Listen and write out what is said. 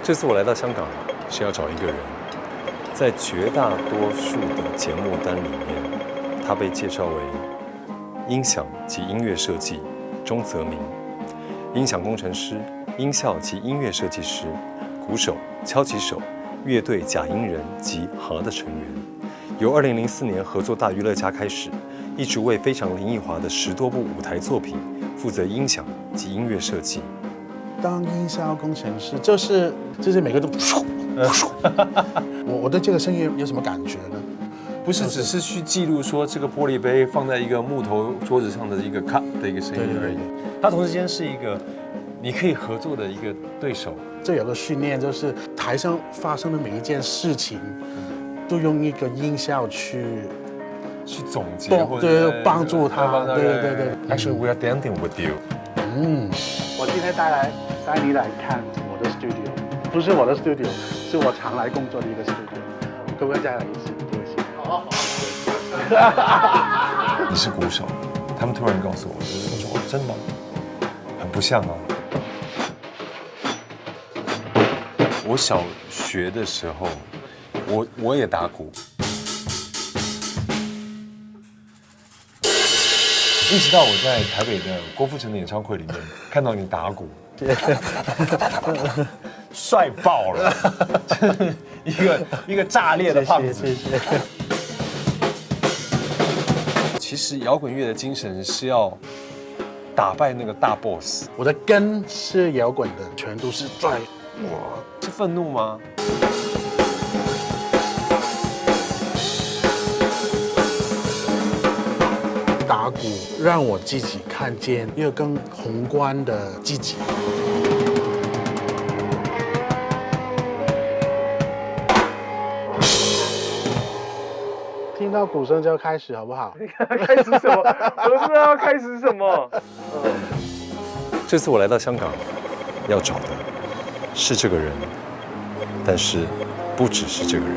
这次我来到香港是要找一个人，在绝大多数的节目单里面，他被介绍为音响及音乐设计钟泽明、音响工程师、音效及音乐设计师、鼓手、敲击手、乐队假音人及哈的成员。由2004年合作大娱乐家开始，一直为非常林奕华的10多部舞台作品负责音响及音乐设计。当音效工程师，就是每个都，我对这个声音有什么感觉呢？不是只是去记录说这个玻璃杯放在一个木头桌子上的一个咔的一个声音而已。他同时间是一个你可以合作的一个对手。这有个训练，就是台上发生的每一件事情，都用一个音效去总结，对，帮助他。对。Actually, we are dancing with you. 我今天带你来看我的 studio， 不是我的 studio， 是我常来工作的一个 studio。可不可以再来一次？对不起。你是鼓手，他们突然告诉我，我说哦，真的吗？很不像啊。我小学的时候，我也打鼓，一直到我在台北的郭富城的演唱会里面看到你打鼓，帅爆了，一个炸裂的胖子。谢谢。其实摇滚乐的精神是要打败那个大 boss。我的根是摇滚的，全都是在我。是愤怒吗？打鼓让我自己看见一个更宏观的自己。听到鼓声就要开始，好不好？开始什么？我不知道要开始什么。这次我来到香港，要找的是这个人，但是不只是这个人。